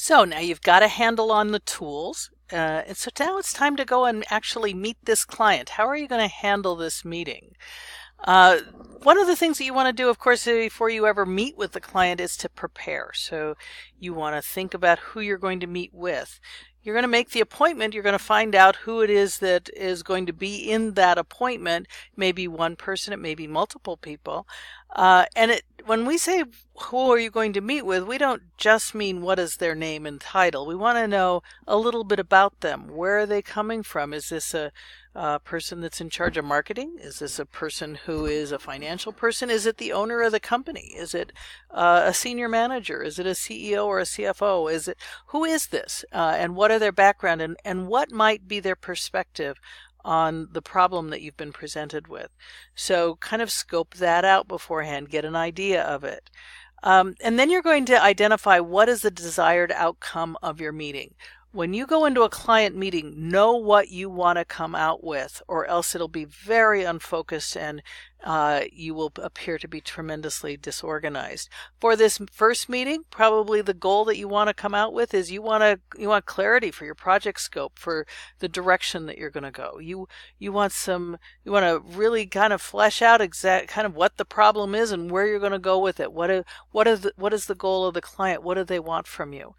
So now you've got a handle on the tools. And so now it's time to go and actually meet this client. How are you going to handle this meeting? Uh, One of the things that you want to do, of course, before you ever meet with the client is to prepare. So you want to think about who you're going to meet with. You're going to make the appointment. You're going to find out who it is that is going to be in that appointment. Maybe one person, it may be multiple people. When we say who are you going to meet with, we don't just mean what is their name and title. We want to know a little bit about them. Where are they coming from? Is this a person that's in charge of marketing? Is this a person who is a financial person? Is it the owner of the company? Is it a senior manager? Is it a CEO or a CFO? Who is this? And what are their background and what might be their perspective on the problem that you've been presented with? So kind of scope that out beforehand, get an idea of it. And then you're going to identify what is the desired outcome of your meeting. When you go into a client meeting, know what you want to come out with, or else it'll be very unfocused and you will appear to be tremendously disorganized. For this first meeting, probably the goal that you want to come out with is you want clarity for your project scope, for the direction that you're going to go. You want to really kind of flesh out exact kind of what the problem is and where you're going to go with it. What is the goal of the client? What do they want from you?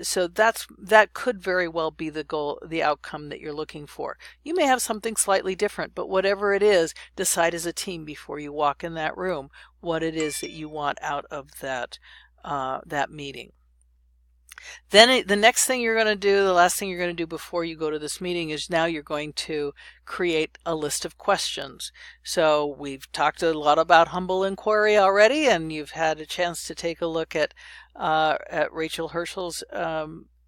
So that could very well be the goal, the outcome that you're looking for. You may have something slightly different, but whatever it is, decide as a team before you walk in that room what it is that you want out of that meeting. Then the next thing you're going to do, the last thing you're going to do before you go to this meeting is now you're going to create a list of questions. So we've talked a lot about humble inquiry already, and you've had a chance to take a look at Rachel Herschel's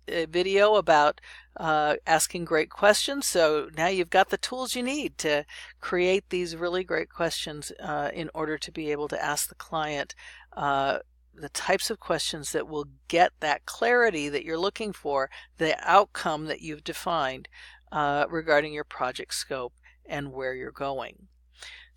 video about asking great questions. So now you've got the tools you need to create these really great questions in order to be able to ask the client the types of questions that will get that clarity that you're looking for, the outcome that you've defined regarding your project scope and where you're going.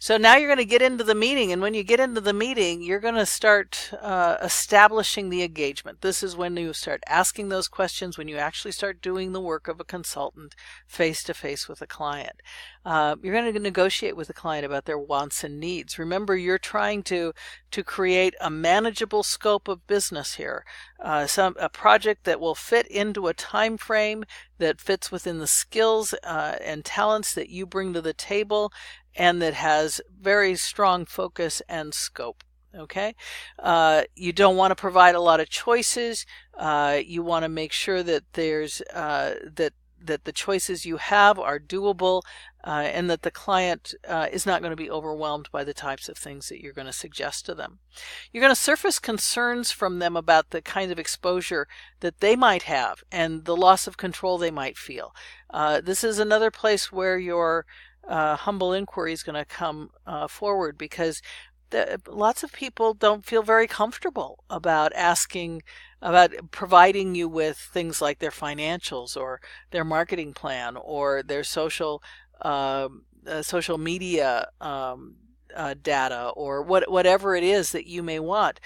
So now you're going to get into the meeting, and when you get into the meeting, you're going to start establishing the engagement. This is when you start asking those questions, when you actually start doing the work of a consultant face-to-face with a client. You're going to negotiate with the client about their wants and needs. Remember, you're trying to create a manageable scope of business here, a project that will fit into a time frame that fits within the skills and talents that you bring to the table, and that has very strong focus and scope. Okay, you don't want to provide a lot of choices. You want to make sure that there's that the choices you have are doable, and that the client is not going to be overwhelmed by the types of things that you're going to suggest to them. You're going to surface concerns from them about the kind of exposure that they might have and the loss of control they might feel. This is another place where your humble inquiry is going to come forward, because lots of people don't feel very comfortable about providing you with things like their financials or their marketing plan or their social media data, or whatever it is that you may want.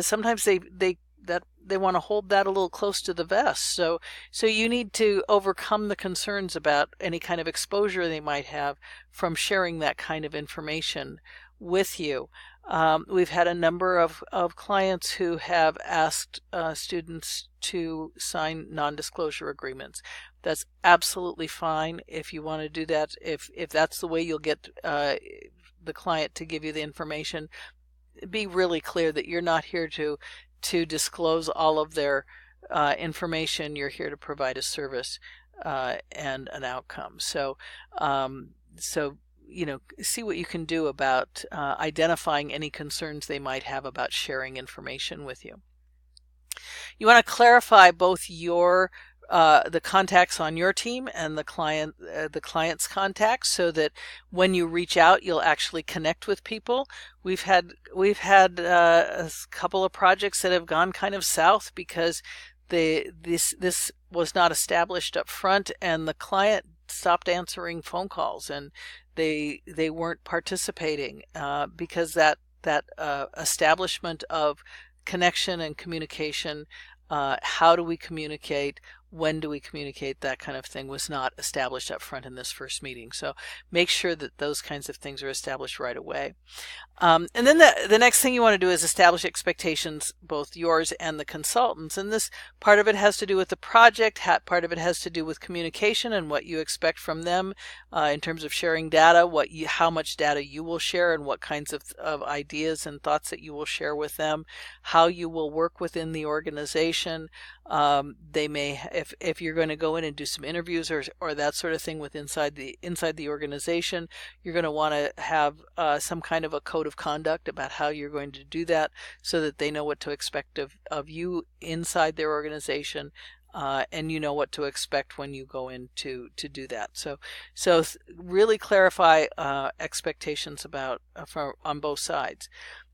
Sometimes they want to hold that a little close to the vest. So you need to overcome the concerns about any kind of exposure they might have from sharing that kind of information with you. We've had a number of clients who have asked students to sign non-disclosure agreements. That's absolutely fine if you want to do that. If that's the way you'll get the client to give you the information, be really clear that you're not here to disclose all of their information. You're here to provide a service and an outcome. So see what you can do about identifying any concerns they might have about sharing information with you. You want to clarify both your the contacts on your team and the client's contacts, so that when you reach out, you'll actually connect with people. We've had a couple of projects that have gone kind of south because this was not established up front, and the client stopped answering phone calls, and they weren't participating because that establishment of connection and communication how do we communicate, when do we communicate, that kind of thing was not established up front in this first meeting. So make sure that those kinds of things are established right away. And then the next thing you want to do is establish expectations, both yours and the consultants. And this part of it has to do with the project, part of it has to do with communication and what you expect from them in terms of sharing data, how much data you will share and what kinds of ideas and thoughts that you will share with them, how you will work within the organization. They may, if you're going to go in and do some interviews or that sort of thing with inside the organization, you're going to want to have some kind of a code of conduct about how you're going to do that, so that they know what to expect of you inside their organization, and you know what to expect when you go in to do that. So really clarify expectations about on both sides.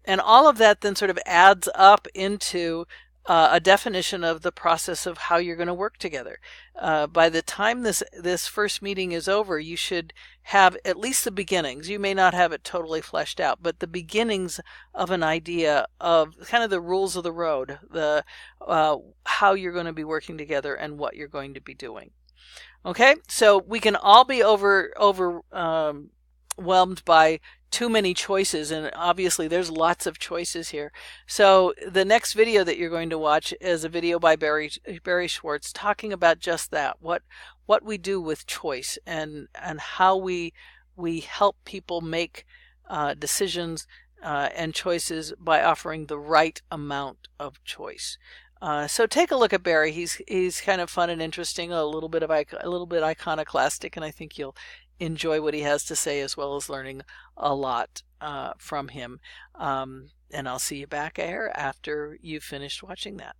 And all of that then sort of adds up into a definition of the process of how you're going to work together. By the time this first meeting is over, you should have at least the beginnings. You may not have it totally fleshed out, but the beginnings of an idea of kind of the rules of the road, the how you're going to be working together and what you're going to be doing. Okay, so we can all be overwhelmed by too many choices, and obviously there's lots of choices here. So the next video that you're going to watch is a video by Barry Schwartz talking about just that, what we do with choice and how we help people make decisions and choices by offering the right amount of choice. So take a look at Barry. He's kind of fun and interesting, a little bit iconoclastic, and I think you'll enjoy what he has to say, as well as learning a lot from him. And I'll see you back here after you've finished watching that.